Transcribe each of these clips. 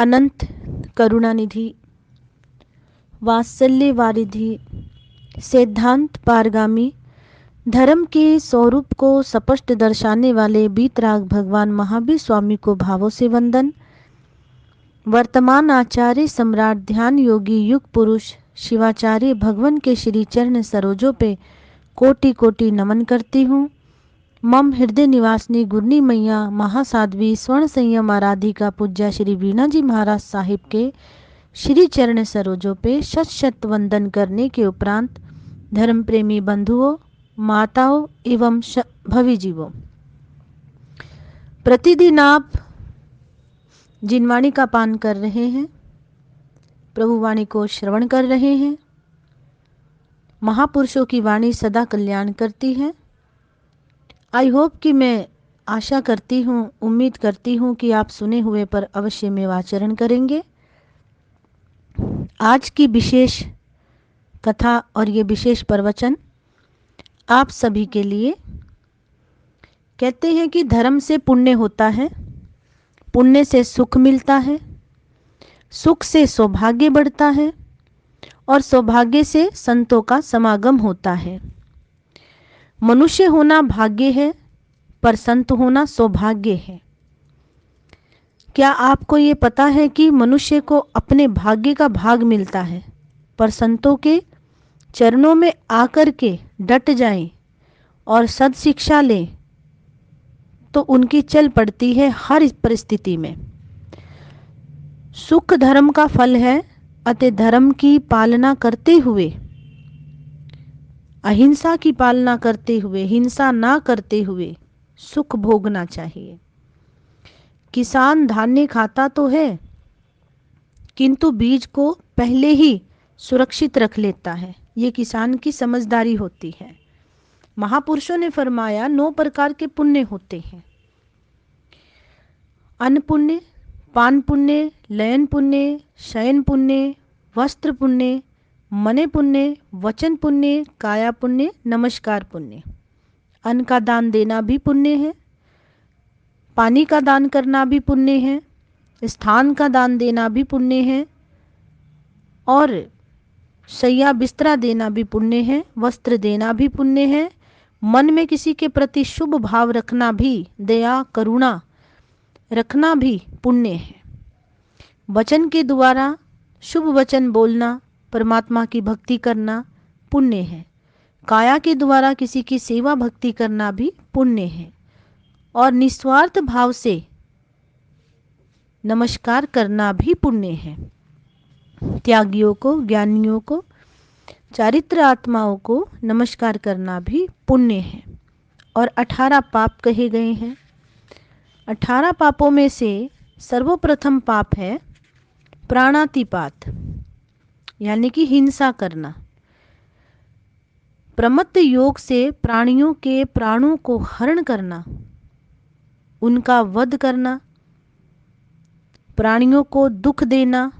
अनंत करुणानिधि, वात्सल्य वारिधि, सिद्धांत पारगामी, धर्म के स्वरूप को स्पष्ट दर्शाने वाले बीतराग भगवान महावीर स्वामी को भावों से वंदन। वर्तमान आचार्य सम्राट ध्यान योगी युग पुरुष शिवाचार्य भगवान के श्री चरण सरोजों पे कोटि कोटि नमन करती हूँ। मम हृदय निवासनी गुरनी मैया महासाध्वी स्वर्ण संयम आराधिका पूज्या श्री वीणा जी महाराज साहिब के श्री चरण सरोजों पे शत शत वंदन करने के उपरांत धर्म प्रेमी बंधुओं, माताओं एवं भवी जीवों, प्रतिदिन आप जिन वाणी का पान कर रहे हैं, प्रभु वाणी को श्रवण कर रहे हैं, महापुरुषों की वाणी सदा कल्याण करती है। आई होप कि मैं आशा करती हूँ, उम्मीद करती हूँ कि आप सुने हुए पर अवश्य में आचरण करेंगे। आज की विशेष कथा और ये विशेष प्रवचन आप सभी के लिए। कहते हैं कि धर्म से पुण्य होता है, पुण्य से सुख मिलता है, सुख से सौभाग्य बढ़ता है और सौभाग्य से संतों का समागम होता है। मनुष्य होना भाग्य है पर संत होना सौभाग्य है। क्या आपको ये पता है कि मनुष्य को अपने भाग्य का भाग मिलता है, पर संतों के चरणों में आकर के डट जाएं और सद शिक्षा लें तो उनकी चल पड़ती है हर परिस्थिति में। सुख धर्म का फल है, अतः धर्म की पालना करते हुए, अहिंसा की पालना करते हुए, हिंसा ना करते हुए सुख भोगना चाहिए। किसान धान्य खाता तो है, किंतु बीज को पहले ही सुरक्षित रख लेता है। ये किसान की समझदारी होती है। महापुरुषों ने फरमाया 9 प्रकार के पुण्य होते हैं। अन्न पुण्य, पान पुण्य, लयन पुण्य, शयन पुण्य, वस्त्र पुण्य, मने पुण्य, वचन पुण्य, काया पुण्य, नमस्कार पुण्य। अन्न का दान देना भी पुण्य है, पानी का दान करना भी पुण्य है, स्थान का दान देना भी पुण्य है और शैया बिस्तरा देना भी पुण्य है, वस्त्र देना भी पुण्य है। मन में किसी के प्रति शुभ भाव रखना भी, दया करुणा रखना भी पुण्य है। वचन के द्वारा शुभ वचन बोलना, परमात्मा की भक्ति करना पुण्य है। काया के द्वारा किसी की सेवा भक्ति करना भी पुण्य है और निस्वार्थ भाव से नमस्कार करना भी पुण्य है। त्यागियों को, ज्ञानियों को, चारित्र आत्माओं को नमस्कार करना भी पुण्य है। और 18 पाप कहे गए हैं। 18 पापों में से सर्वप्रथम पाप है प्राणातिपात, यानी कि हिंसा करना। प्रमत्त योग से प्राणियों के प्राणों को हरण करना, उनका वध करना, प्राणियों को दुख देना,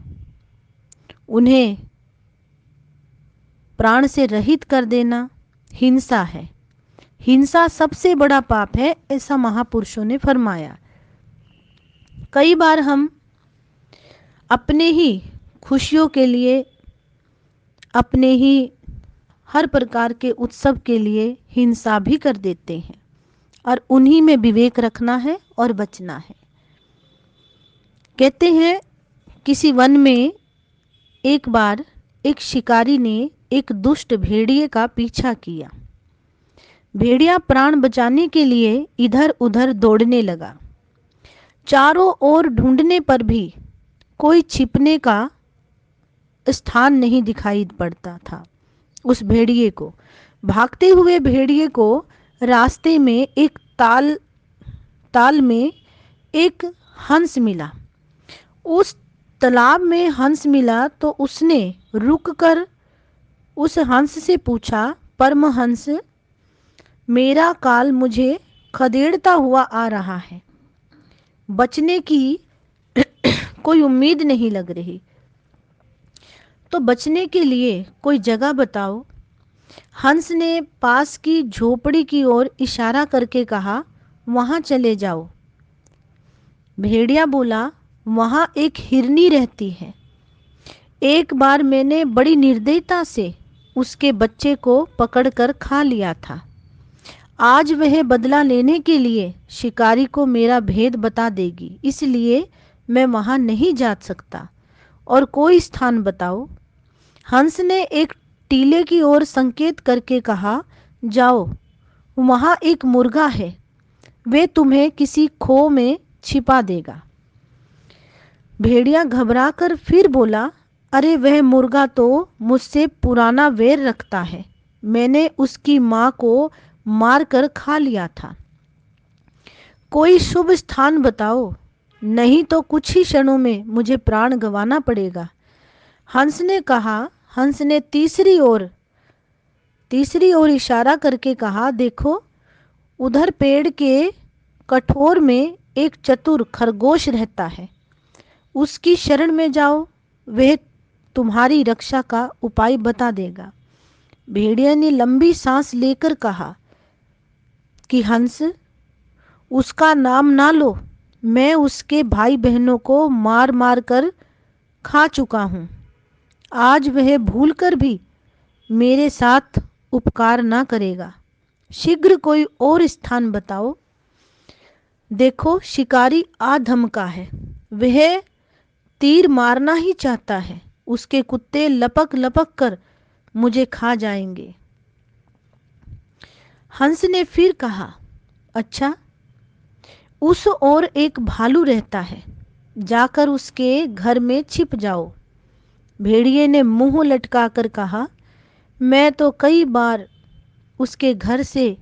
उन्हें प्राण से रहित कर देना हिंसा है। हिंसा सबसे बड़ा पाप है, ऐसा महापुरुषों ने फरमाया। कई बार हम अपने ही खुशियों के लिए, अपने ही हर प्रकार के उत्सव के लिए हिंसा भी कर देते हैं और उन्हीं में विवेक रखना है और बचना है। कहते हैं किसी वन में एक बार एक शिकारी ने एक दुष्ट भेड़िए का पीछा किया। भेड़िया प्राण बचाने के लिए इधर उधर दौड़ने लगा। चारों ओर ढूंढने पर भी कोई छिपने का स्थान नहीं दिखाई पड़ता था उस भेड़िए को। भागते हुए भेड़िए को रास्ते में एक ताल में एक हंस मिला। उस तालाब में हंस मिला तो उसने रुककर उस हंस से पूछा, परमहंस, मेरा काल मुझे खदेड़ता हुआ आ रहा है, बचने की कोई उम्मीद नहीं लग रही, तो बचने के लिए कोई जगह बताओ। हंस ने पास की झोपड़ी की ओर इशारा करके कहा, वहां चले जाओ। भेड़िया बोला, वहाँ एक हिरनी रहती है। एक बार मैंने बड़ी निर्दयता से उसके बच्चे को पकड़कर खा लिया था। आज वह बदला लेने के लिए शिकारी को मेरा भेद बता देगी, इसलिए मैं वहाँ नहीं जा सकता। और कोई स्थान बताओ। हंस ने एक टीले की ओर संकेत करके कहा, जाओ, वहाँ एक मुर्गा है, वे तुम्हें किसी खो में छिपा देगा। भेड़िया घबराकर फिर बोला, अरे वह मुर्गा तो मुझसे पुराना वैर रखता है, मैंने उसकी माँ को मारकर खा लिया था। कोई शुभ स्थान बताओ, नहीं तो कुछ ही क्षणों में मुझे प्राण गंवाना पड़ेगा। हंस ने कहा। हंस ने तीसरी ओर इशारा करके कहा, देखो, उधर पेड़ के कठोर में एक चतुर खरगोश रहता है, उसकी शरण में जाओ, वह तुम्हारी रक्षा का उपाय बता देगा। भेड़िया ने लंबी सांस लेकर कहा कि हंस, उसका नाम ना लो, मैं उसके भाई बहनों को मार मार कर खा चुका हूँ। आज वह भूल कर भी मेरे साथ उपकार ना करेगा। शीघ्र कोई और स्थान बताओ। देखो, शिकारी आ धमका है, वह तीर मारना ही चाहता है, उसके कुत्ते लपक लपक कर मुझे खा जाएंगे। हंस ने फिर कहा, अच्छा, उस ओर एक भालू रहता है, जाकर उसके घर में छिप जाओ। भेड़िए ने मुंह लटकाकर कहा, मैं तो कई बार उसके घर से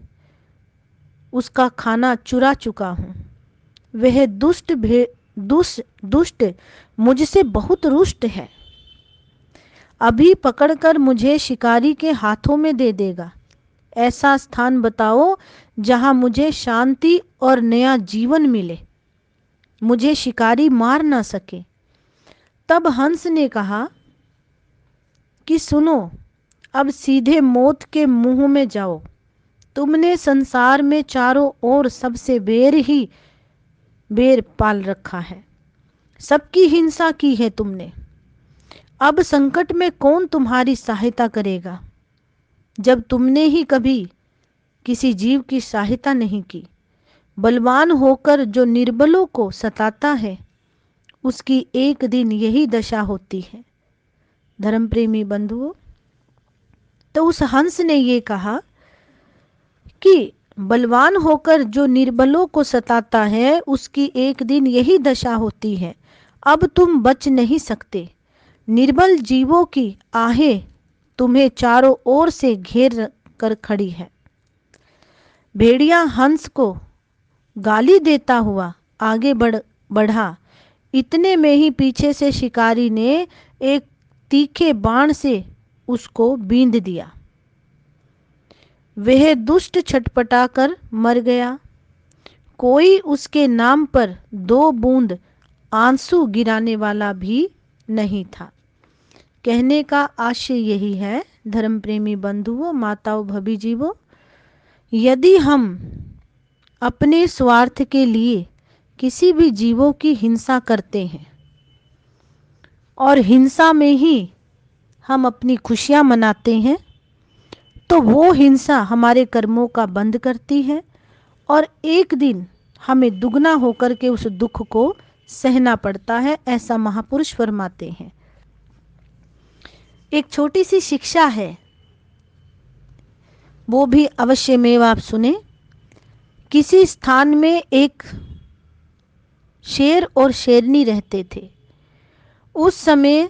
उसका खाना चुरा चुका हूँ। वह दुष्ट मुझसे बहुत रुष्ट है, अभी पकड़कर मुझे शिकारी के हाथों में दे देगा। ऐसा स्थान बताओ जहां मुझे शांति और नया जीवन मिले, मुझे शिकारी मार ना सके। तब हंस ने कहा कि सुनो, अब सीधे मौत के मुंह में जाओ। तुमने संसार में चारों ओर सबसे बेर पाल रखा है, सबकी हिंसा की है तुमने। अब संकट में कौन तुम्हारी सहायता करेगा, जब तुमने ही कभी किसी जीव की सहायता नहीं की। बलवान होकर जो निर्बलों को सताता है, उसकी एक दिन यही दशा होती है। धर्म प्रेमी बंधुओं, तो उस हंस ने ये कहा कि बलवान होकर जो निर्बलों को सताता है, उसकी एक दिन यही दशा होती है। अब तुम बच नहीं सकते। निर्बल जीवों की आहें तुम्हें चारों ओर से घेर कर खड़ी है। भेड़िया हंस को गाली देता हुआ आगे बढ़ा। इतने में ही पीछे से शिकारी ने एक तीखे बाण से उसको बींध दिया। वह दुष्ट छटपटा कर मर गया। कोई उसके नाम पर 2 बूंद आंसू गिराने वाला भी नहीं था। कहने का आशय यही है, धर्म प्रेमी बंधुओं, माताओं, भभी जीवों, यदि हम अपने स्वार्थ के लिए किसी भी जीवों की हिंसा करते हैं और हिंसा में ही हम अपनी खुशियां मनाते हैं, तो वो हिंसा हमारे कर्मों का बंद करती है और एक दिन हमें दुगना होकर के उस दुख को सहना पड़ता है, ऐसा महापुरुष फरमाते हैं। एक छोटी सी शिक्षा है, वो भी अवश्य में आप सुने। किसी स्थान में एक शेर और शेरनी रहते थे। उस समय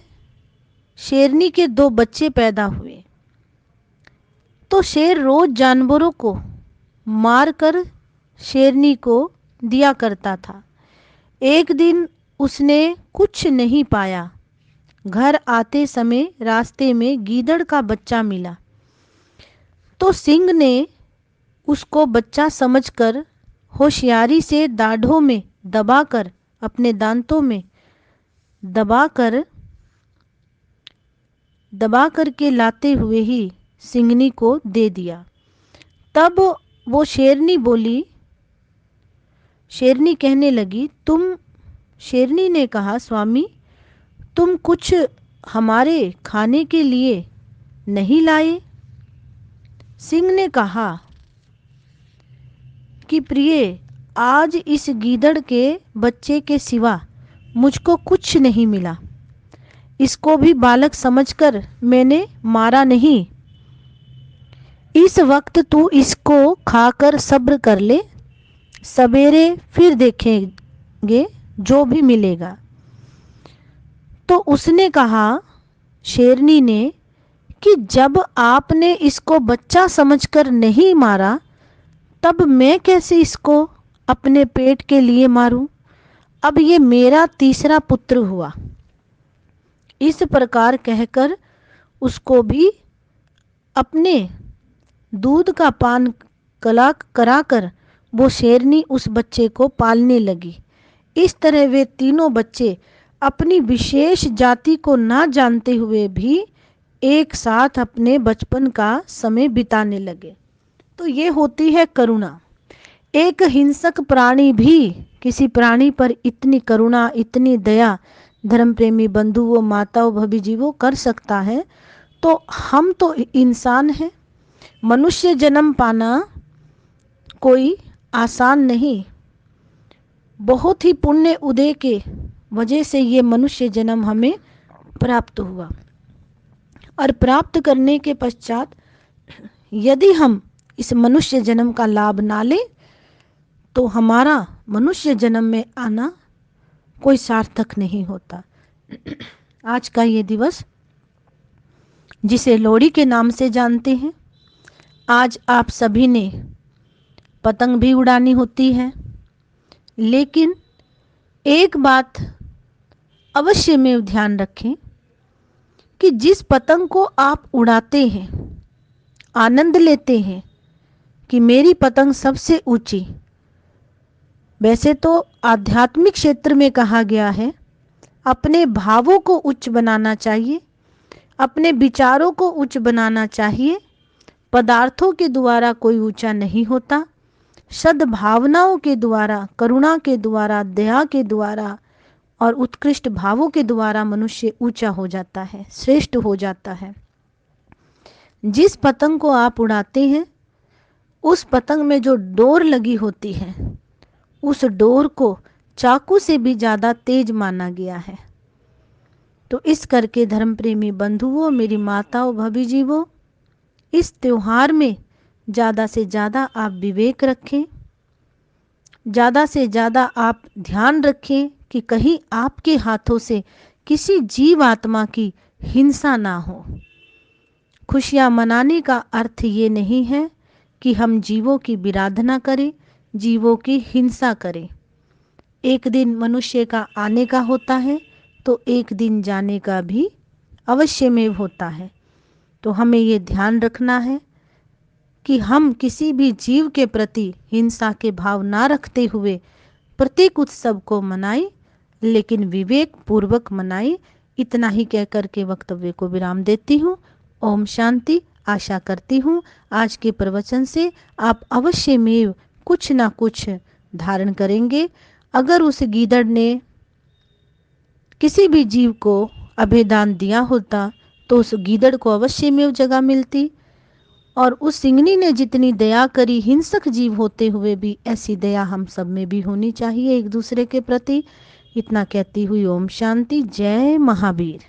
शेरनी के 2 बच्चे पैदा हुए, तो शेर रोज जानवरों को मारकर शेरनी को दिया करता था। एक दिन उसने कुछ नहीं पाया। घर आते समय रास्ते में गीदड़ का बच्चा मिला, तो सिंह ने उसको बच्चा समझकर होशियारी से दाढ़ों में दबाकर, अपने दांतों में दबा करके लाते हुए ही सिंहनी को दे दिया। तब वो शेरनी बोली, शेरनी कहने लगी, तुम शेरनी ने कहा, स्वामी तुम कुछ हमारे खाने के लिए नहीं लाए? सिंह ने कहा कि प्रिय, आज इस गीदड़ के बच्चे के सिवा मुझको कुछ नहीं मिला। इसको भी बालक समझकर मैंने मारा नहीं। इस वक्त तू इसको खाकर सब्र कर ले, सवेरे फिर देखेंगे जो भी मिलेगा। तो उसने कहा, शेरनी ने, कि जब आपने इसको बच्चा समझकर नहीं मारा, तब मैं कैसे इसको अपने पेट के लिए मारूं? अब ये मेरा तीसरा पुत्र हुआ। इस प्रकार कहकर उसको भी अपने दूध का पान कराकर वो शेरनी उस बच्चे को पालने लगी। इस तरह वे तीनों बच्चे अपनी विशेष जाति को ना जानते हुए भी एक साथ अपने बचपन का समय बिताने लगे। तो ये होती है करुणा। एक हिंसक प्राणी भी किसी प्राणी पर इतनी करुणा, इतनी दया धर्म प्रेमी बंधुओं, माताओं, भभी जीवों कर सकता है, तो हम तो इंसान हैं। मनुष्य जन्म पाना कोई आसान नहीं। बहुत ही पुण्य उदय के वजह से ये मनुष्य जन्म हमें प्राप्त हुआ। और प्राप्त करने के पश्चात यदि हम इस मनुष्य जन्म का लाभ ना लें, तो हमारा मनुष्य जन्म में आना कोई सार्थक नहीं होता। आज का ये दिवस, जिसे लोहड़ी के नाम से जानते हैं, आज आप सभी ने पतंग भी उड़ानी होती है, लेकिन एक बात अवश्य में ध्यान रखें कि जिस पतंग को आप उड़ाते हैं, आनंद लेते हैं कि मेरी पतंग सबसे ऊंची। वैसे तो आध्यात्मिक क्षेत्र में कहा गया है अपने भावों को उच्च बनाना चाहिए, अपने विचारों को उच्च बनाना चाहिए। पदार्थों के द्वारा कोई ऊंचा नहीं होता। सद्भावनाओं के द्वारा, करुणा के द्वारा, दया के द्वारा और उत्कृष्ट भावों के द्वारा मनुष्य ऊंचा हो जाता है, श्रेष्ठ हो जाता है। जिस पतंग को आप उड़ाते हैं, उस पतंग में जो डोर लगी होती है, उस डोर को चाकू से भी ज़्यादा तेज माना गया है। तो इस करके धर्म प्रेमी बंधुओं, मेरी माताओं, भभी जीवों, इस त्योहार में ज़्यादा से ज़्यादा आप विवेक रखें, ज़्यादा से ज़्यादा आप ध्यान रखें कि कहीं आपके हाथों से किसी जीव आत्मा की हिंसा ना हो। खुशियाँ मनाने का अर्थ ये नहीं है कि हम जीवों की विराधना करें, जीवों की हिंसा करें। एक दिन मनुष्य का आने का होता है, तो एक दिन जाने का भी अवश्य में होता है। तो हमें ये ध्यान रखना है कि हम किसी भी जीव के प्रति हिंसा के भाव ना रखते हुए प्रत्येक उत्सव को मनाएं, लेकिन विवेक पूर्वक मनाएं। इतना ही कहकर के वक्तव्य को विराम देती हूँ। ओम शांति। आशा करती हूँ आज के प्रवचन से आप अवश्य में कुछ ना कुछ धारण करेंगे। अगर उस गीदड़ ने किसी भी जीव को अभेदान दिया होता, तो उस गीदड़ को अवश्य में जगह मिलती। और उस सिंहनी ने जितनी दया करी, हिंसक जीव होते हुए भी ऐसी दया हम सब में भी होनी चाहिए एक दूसरे के प्रति। इतना कहती हुई ओम शांति। जय महावीर।